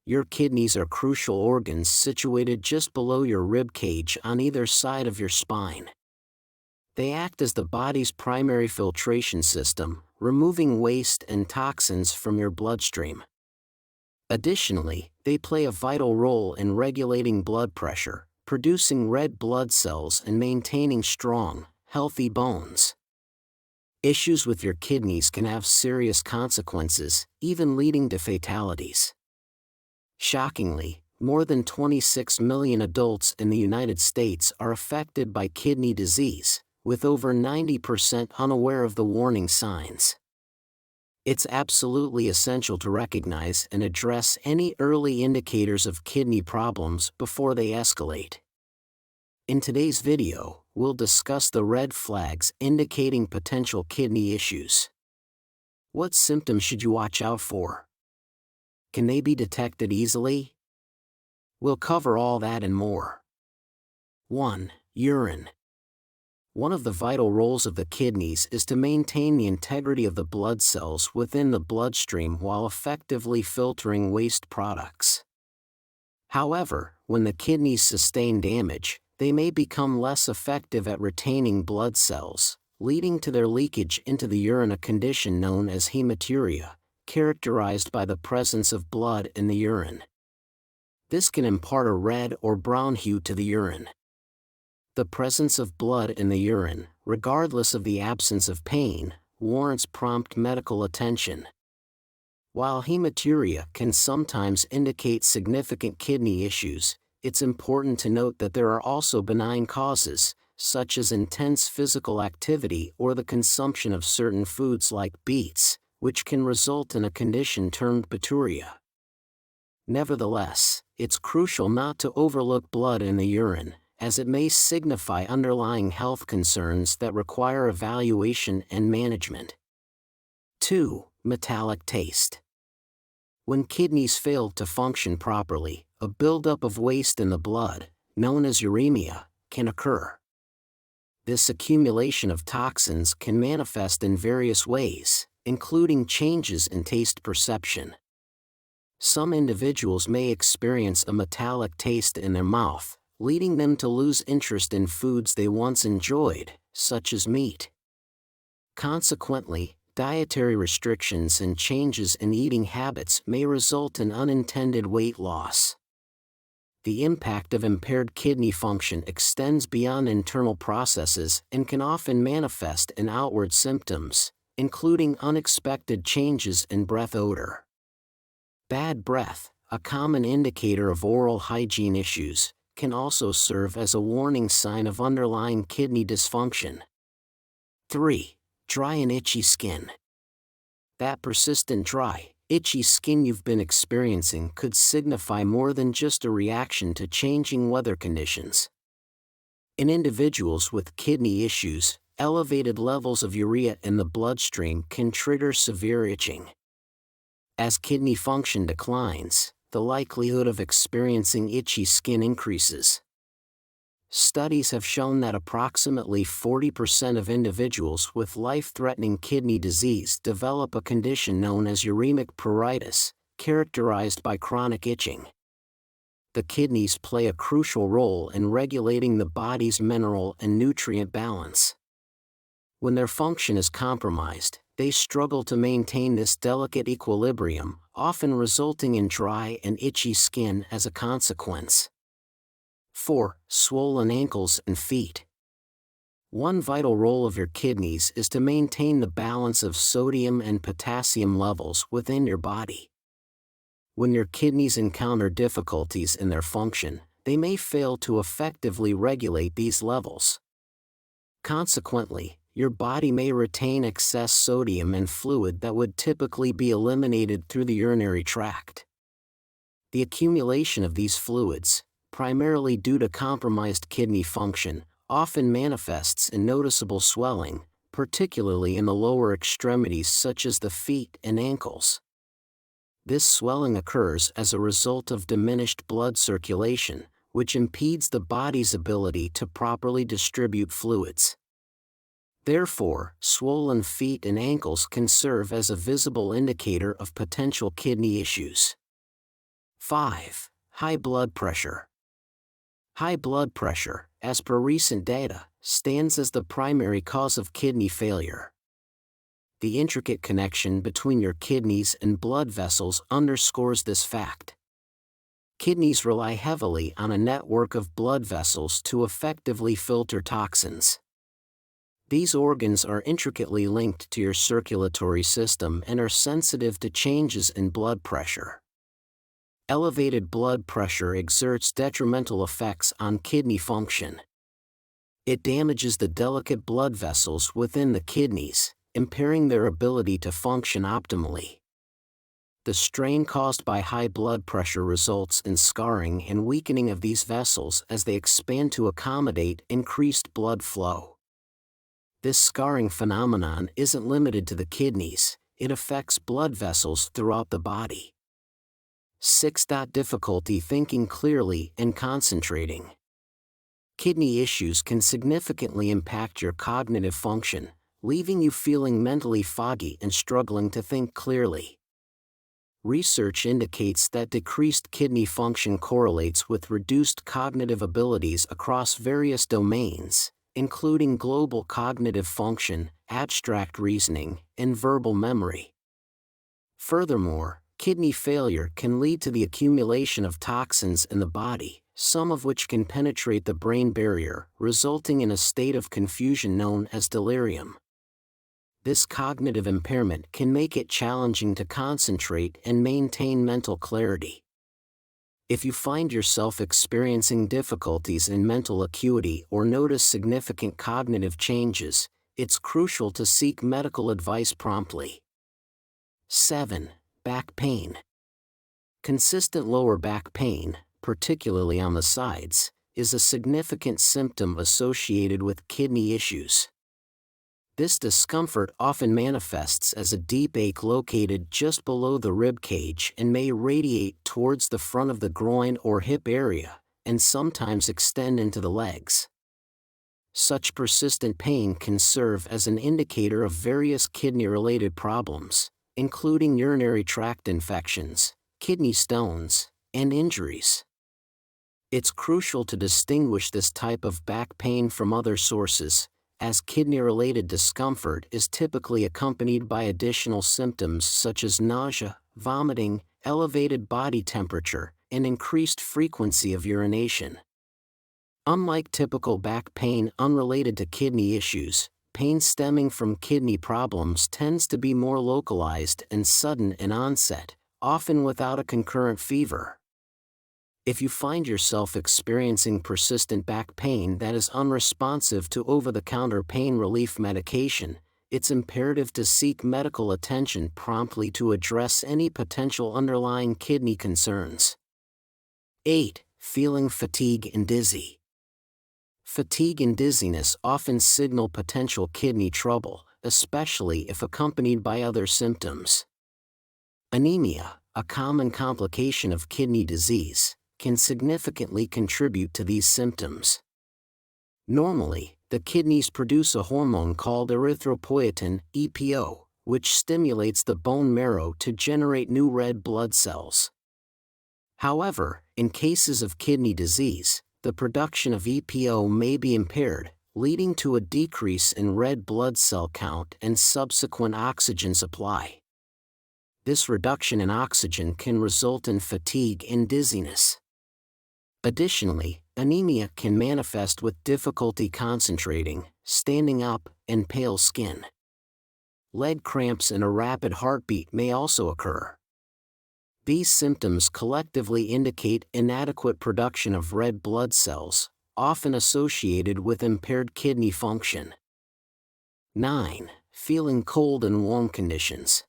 Your kidneys are crucial organs situated just below your rib cage on either side of your spine. They act as the body's primary filtration system, removing waste and toxins from your bloodstream. Additionally, they play a vital role in regulating blood pressure, producing red blood cells and maintaining strong, healthy bones. Issues with your kidneys can have serious consequences, even leading to fatalities. Shockingly, more than 26 million adults in the United States are affected by kidney disease, with over 90% unaware of the warning signs. It's absolutely essential to recognize and address any early indicators of kidney problems before they escalate. In today's video, we'll discuss the red flags indicating potential kidney issues. What symptoms should you watch out for? Can they be detected easily? We'll cover all that and more. 1. Urine. One of the vital roles of the kidneys is to maintain the integrity of the blood cells within the bloodstream while effectively filtering waste products. However, when the kidneys sustain damage, they may become less effective at retaining blood cells, leading to their leakage into the urine, a condition known as hematuria, characterized by the presence of blood in the urine. This can impart a red or brown hue to the urine. The presence of blood in the urine, regardless of the absence of pain, warrants prompt medical attention. While hematuria can sometimes indicate significant kidney issues, it's important to note that there are also benign causes, such as intense physical activity or the consumption of certain foods like beets, which can result in a condition termed bituria. Nevertheless, it's crucial not to overlook blood in the urine, as it may signify underlying health concerns that require evaluation and management. 2. Metallic taste. When kidneys fail to function properly, a buildup of waste in the blood, known as uremia, can occur. This accumulation of toxins can manifest in various ways, including changes in taste perception. Some individuals may experience a metallic taste in their mouth, leading them to lose interest in foods they once enjoyed, such as meat. Consequently, dietary restrictions and changes in eating habits may result in unintended weight loss. The impact of impaired kidney function extends beyond internal processes and can often manifest in outward symptoms, including unexpected changes in breath odor. Bad breath, a common indicator of oral hygiene issues, can also serve as a warning sign of underlying kidney dysfunction. 3. Dry and itchy skin. That persistent dry, itchy skin you've been experiencing could signify more than just a reaction to changing weather conditions. In individuals with kidney issues, elevated levels of urea in the bloodstream can trigger severe itching. As kidney function declines, the likelihood of experiencing itchy skin increases. Studies have shown that approximately 40% of individuals with life-threatening kidney disease develop a condition known as uremic pruritus, characterized by chronic itching. The kidneys play a crucial role in regulating the body's mineral and nutrient balance. When their function is compromised, they struggle to maintain this delicate equilibrium, often resulting in dry and itchy skin as a consequence. 4. Swollen ankles and feet. One vital role of your kidneys is to maintain the balance of sodium and potassium levels within your body. When your kidneys encounter difficulties in their function, they may fail to effectively regulate these levels. Consequently, your body may retain excess sodium and fluid that would typically be eliminated through the urinary tract. The accumulation of these fluids, primarily due to compromised kidney function, often manifests in noticeable swelling, particularly in the lower extremities such as the feet and ankles. This swelling occurs as a result of diminished blood circulation, which impedes the body's ability to properly distribute fluids. Therefore, swollen feet and ankles can serve as a visible indicator of potential kidney issues. 5. High blood pressure. High blood pressure, as per recent data, stands as the primary cause of kidney failure. The intricate connection between your kidneys and blood vessels underscores this fact. Kidneys rely heavily on a network of blood vessels to effectively filter toxins. These organs are intricately linked to your circulatory system and are sensitive to changes in blood pressure. Elevated blood pressure exerts detrimental effects on kidney function. It damages the delicate blood vessels within the kidneys, impairing their ability to function optimally. The strain caused by high blood pressure results in scarring and weakening of these vessels as they expand to accommodate increased blood flow. This scarring phenomenon isn't limited to the kidneys, it affects blood vessels throughout the body. 6. Difficulty thinking clearly and concentrating. Kidney issues can significantly impact your cognitive function, leaving you feeling mentally foggy and struggling to think clearly. Research indicates that decreased kidney function correlates with reduced cognitive abilities across various domains, including global cognitive function, abstract reasoning, and verbal memory. Furthermore, kidney failure can lead to the accumulation of toxins in the body, some of which can penetrate the brain barrier, resulting in a state of confusion known as delirium. This cognitive impairment can make it challenging to concentrate and maintain mental clarity. If you find yourself experiencing difficulties in mental acuity or notice significant cognitive changes, it's crucial to seek medical advice promptly. 7. Back pain. Consistent lower back pain, particularly on the sides, is a significant symptom associated with kidney issues. This discomfort often manifests as a deep ache located just below the rib cage and may radiate towards the front of the groin or hip area, and sometimes extend into the legs. Such persistent pain can serve as an indicator of various kidney-related problems, including urinary tract infections, kidney stones, and injuries. It's crucial to distinguish this type of back pain from other sources, as kidney-related discomfort is typically accompanied by additional symptoms such as nausea, vomiting, elevated body temperature, and increased frequency of urination. Unlike typical back pain unrelated to kidney issues, pain stemming from kidney problems tends to be more localized and sudden in onset, often without a concurrent fever. If you find yourself experiencing persistent back pain that is unresponsive to over-the-counter pain relief medication, it's imperative to seek medical attention promptly to address any potential underlying kidney concerns. 8. Feeling fatigue and dizzy. Fatigue and dizziness often signal potential kidney trouble, especially if accompanied by other symptoms. Anemia, a common complication of kidney disease, can significantly contribute to these symptoms. Normally, the kidneys produce a hormone called erythropoietin, EPO, which stimulates the bone marrow to generate new red blood cells. However, in cases of kidney disease, the production of EPO may be impaired, leading to a decrease in red blood cell count and subsequent oxygen supply. This reduction in oxygen can result in fatigue and dizziness. Additionally, anemia can manifest with difficulty concentrating, standing up, and pale skin. Leg cramps and a rapid heartbeat may also occur. These symptoms collectively indicate inadequate production of red blood cells, often associated with impaired kidney function. 9. Feeling cold and warm conditions.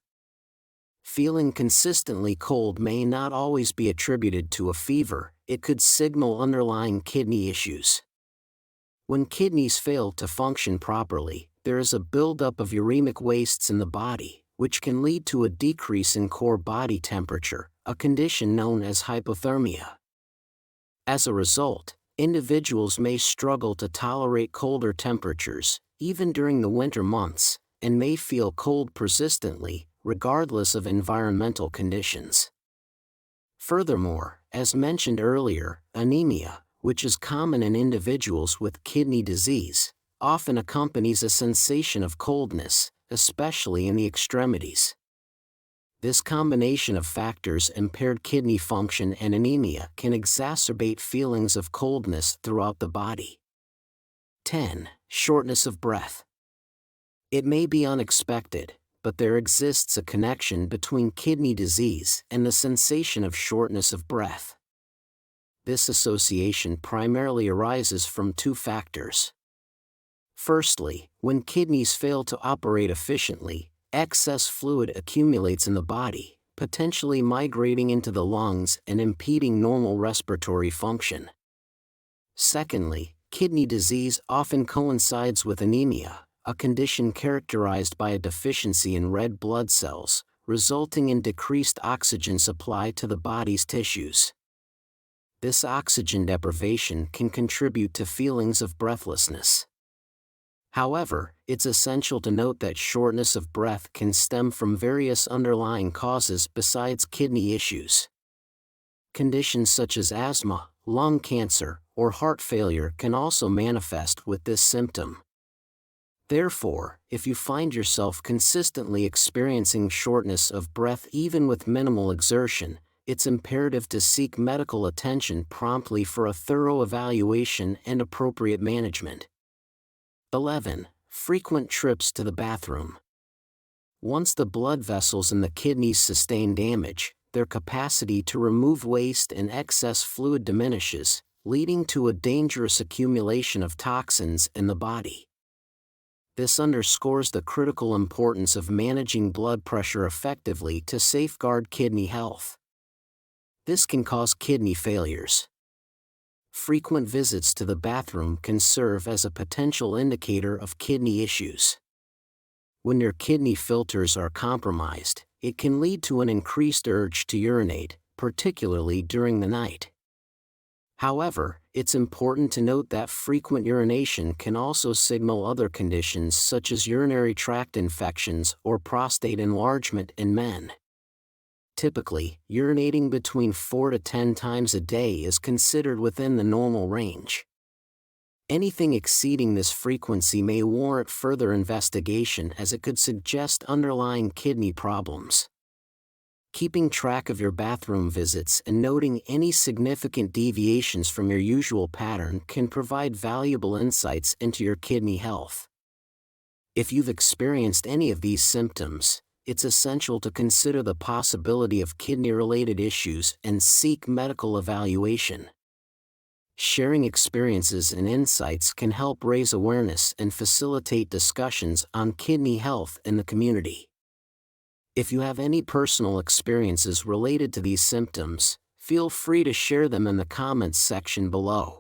Feeling consistently cold may not always be attributed to a fever, it could signal underlying kidney issues. When kidneys fail to function properly, there is a buildup of uremic wastes in the body, which can lead to a decrease in core body temperature, a condition known as hypothermia. As a result, individuals may struggle to tolerate colder temperatures, even during the winter months, and may feel cold persistently, regardless of environmental conditions. Furthermore, as mentioned earlier, anemia, which is common in individuals with kidney disease, often accompanies a sensation of coldness, especially in the extremities. This combination of factors, impaired kidney function and anemia, can exacerbate feelings of coldness throughout the body. 10. Shortness of breath. It may be unexpected, but there exists a connection between kidney disease and the sensation of shortness of breath. This association primarily arises from two factors. Firstly, when kidneys fail to operate efficiently, excess fluid accumulates in the body, potentially migrating into the lungs and impeding normal respiratory function. Secondly, kidney disease often coincides with anemia, a condition characterized by a deficiency in red blood cells, resulting in decreased oxygen supply to the body's tissues. This oxygen deprivation can contribute to feelings of breathlessness. However, it's essential to note that shortness of breath can stem from various underlying causes besides kidney issues. Conditions such as asthma, lung cancer, or heart failure can also manifest with this symptom. Therefore, if you find yourself consistently experiencing shortness of breath even with minimal exertion, it's imperative to seek medical attention promptly for a thorough evaluation and appropriate management. 11. Frequent trips to the bathroom. Once the blood vessels in the kidneys sustain damage, their capacity to remove waste and excess fluid diminishes, leading to a dangerous accumulation of toxins in the body. This underscores the critical importance of managing blood pressure effectively to safeguard kidney health. This can cause kidney failures. Frequent visits to the bathroom can serve as a potential indicator of kidney issues. When your kidney filters are compromised, it can lead to an increased urge to urinate, particularly during the night. However, it's important to note that frequent urination can also signal other conditions such as urinary tract infections or prostate enlargement in men. Typically, urinating between 4 to 10 times a day is considered within the normal range. Anything exceeding this frequency may warrant further investigation, as it could suggest underlying kidney problems. Keeping track of your bathroom visits and noting any significant deviations from your usual pattern can provide valuable insights into your kidney health. If you've experienced any of these symptoms, it's essential to consider the possibility of kidney-related issues and seek medical evaluation. Sharing experiences and insights can help raise awareness and facilitate discussions on kidney health in the community. If you have any personal experiences related to these symptoms, feel free to share them in the comments section below.